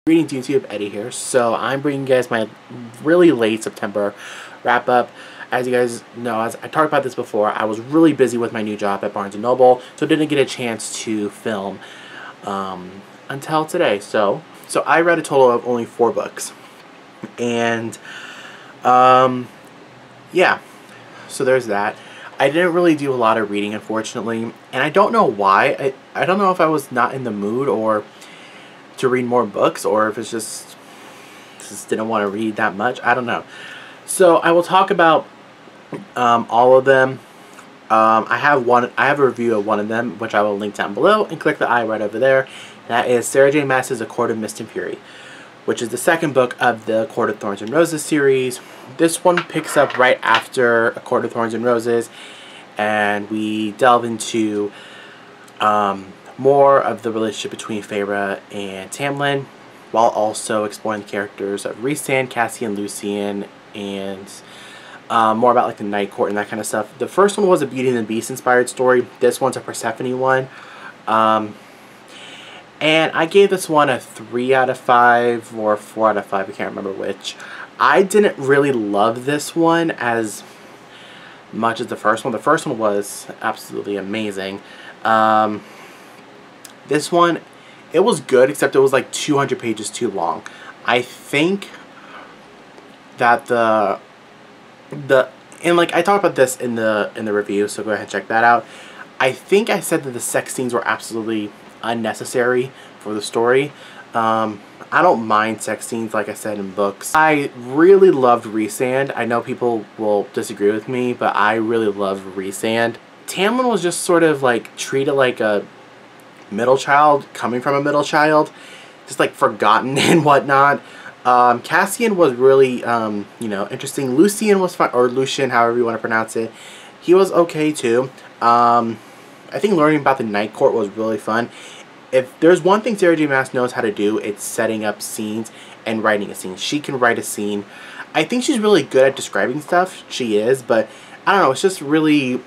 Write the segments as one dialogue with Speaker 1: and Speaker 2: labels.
Speaker 1: Greetings YouTube, Eddie here. So I'm bringing you guys my really late September wrap up. As you guys know, as I talked about this before, I was really busy with my new job at Barnes & Noble, so didn't get a chance to film until today. So I read a total of only 4 books. And yeah, so there's that. I didn't really do a lot of reading, unfortunately, and I don't know why. I don't know if I was not in the mood or to read more books, or if it's just didn't want to read that much. I don't know. So I will talk about all of them. I have a review of one of them, which I will link down below, and click the eye right over there. That is Sarah J. Maas's A Court of Mist and Fury, which is the second book of the Court of Thorns and Roses series. This one picks up right after A Court of Thorns and Roses, and we delve into more of the relationship between Feyre and Tamlin, while also exploring the characters of Rhysand, Cassian, Lucian, and more about like the Night Court and that kind of stuff. The first one was a Beauty and the Beast inspired story. This one's a Persephone one. And I gave this one a 3 out of 5 or 4 out of 5. I can't remember which. I didn't really love this one as much as the first one. The first one was absolutely amazing. This one, it was good, except it was like 200 pages too long. I think that and like I talked about this in the review, so go ahead and check that out. I think I said that the sex scenes were absolutely unnecessary for the story. I don't mind sex scenes, like I said, in books. I really loved Rhysand. I know people will disagree with me, but I really loved Rhysand. Tamlin was just sort of like treated like a middle child, coming from a middle child, just like forgotten and whatnot. Cassian was really, you know, interesting. Lucian was fun, or Lucian, however you want to pronounce it. He was okay too. I think learning about the Night Court was really fun. If there's one thing Sarah J. Maas knows how to do, it's setting up scenes and writing a scene. She can write a scene. I think she's really good at describing stuff. She is, but I don't know, it's just really...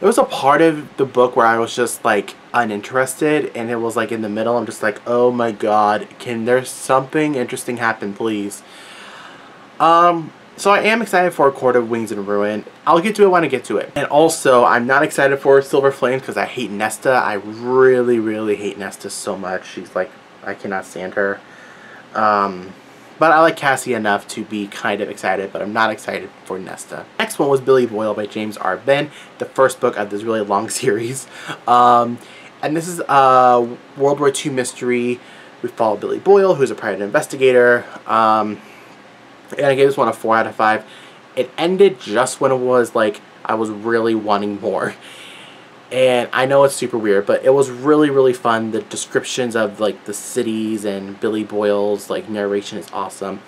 Speaker 1: There was a part of the book where I was just like uninterested, and it was like in the middle. I'm just like, oh my god, can there something interesting happen, please? So I am excited for A Court of Wings and Ruin. I'll get to it when I get to it. And also, I'm not excited for Silver Flames because I hate Nesta. I really, really hate Nesta so much. She's like, I cannot stand her. But I like Cassie enough to be kind of excited, but I'm not excited for Nesta. Next one was Billy Boyle by James R. Benn, the first book of this really long series. And this is a World War II mystery. We follow Billy Boyle, who's a private investigator. And I gave this one a 4 out of 5. It ended just when it was like, I was really wanting more. And I know it's super weird, but it was really, really fun. The descriptions of like the cities and Billy Boyle's like narration is awesome.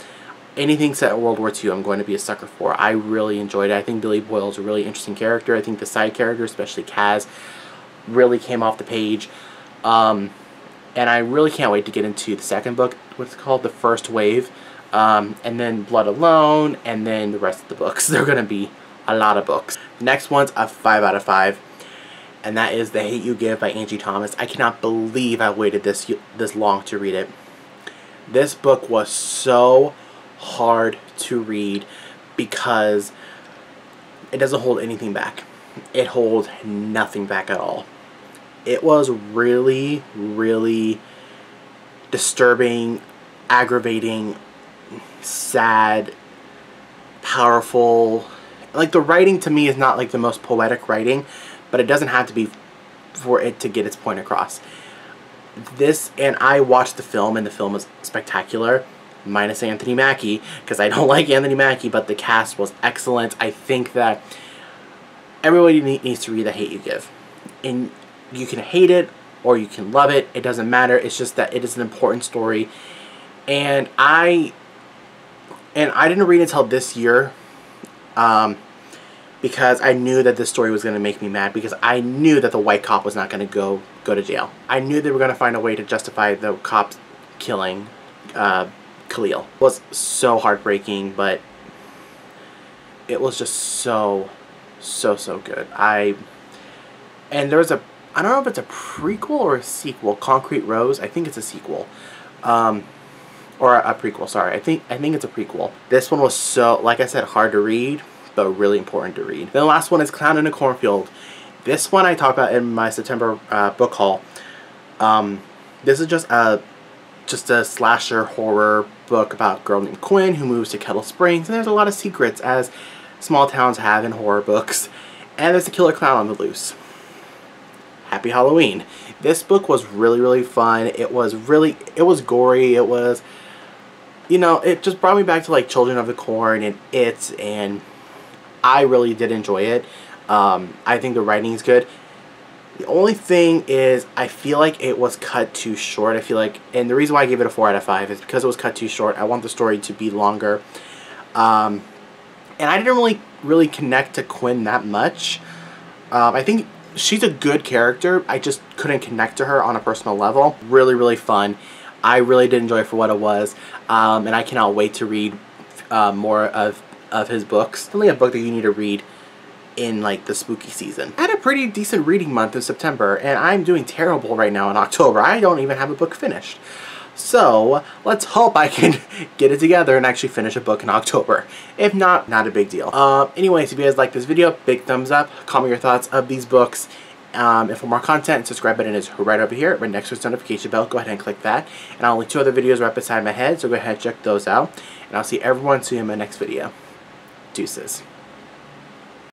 Speaker 1: Anything set in World War II, I'm going to be a sucker for. I really enjoyed it. I think Billy Boyle is a really interesting character. I think the side characters, especially Kaz, really came off the page. And I really can't wait to get into the second book, what's called The First Wave. And then Blood Alone, and then the rest of the books. They're going to be a lot of books. The next one's a 5 out of 5. And that is The Hate You Give by Angie Thomas. I cannot believe I waited this long to read it. This book was so hard to read because it doesn't hold anything back. It holds nothing back at all. It was really, really disturbing, aggravating, sad, powerful. Like, the writing to me is not like the most poetic writing, but it doesn't have to be for it to get its point across. This, and I watched the film, and the film was spectacular, minus Anthony Mackie, because I don't like Anthony Mackie, but the cast was excellent. I think that everybody needs to read The Hate You Give. And you can hate it, or you can love it. It doesn't matter. It's just that it is an important story. And I didn't read it until this year, because I knew that this story was going to make me mad, because I knew that the white cop was not going to go to jail. I knew they were going to find a way to justify the cops killing Khalil. It was so heartbreaking, but it was just so good. And there was a I don't know if it's a prequel or a sequel. Concrete Rose. I think it's a sequel. Or a prequel, sorry. I think it's a prequel. This one was so, like I said, hard to read, but really important to read. Then the last one is Clown in a Cornfield. This one I talked about in my September book haul. This is just a slasher horror book about a girl named Quinn who moves to Kettle Springs, and there's a lot of secrets, as small towns have in horror books. And there's a killer clown on the loose. Happy Halloween. This book was really, really fun. It was gory. It was, you know, it just brought me back to like Children of the Corn and and I really did enjoy it. I think the writing is good. The only thing is, I feel like it was cut too short. I feel like, and the reason why I gave it a 4 out of 5 is because it was cut too short. I want the story to be longer. And I didn't really connect to Quinn that much. I think she's a good character. I just couldn't connect to her on a personal level. Really, really fun. I really did enjoy it for what it was. And I cannot wait to read more of his books. Definitely a book that you need to read in like the spooky season. I had a pretty decent reading month in September, and I'm doing terrible right now in October. I don't even have a book finished. So let's hope I can get it together and actually finish a book in October. If not, not a big deal. Anyways, if you guys like this video, big thumbs up. Comment your thoughts of these books. And for more content, subscribe button is right over here, right next to its notification bell. Go ahead and click that. And I'll link 2 other videos right beside my head, so go ahead and check those out. And I'll see everyone soon in my next video. Deuces.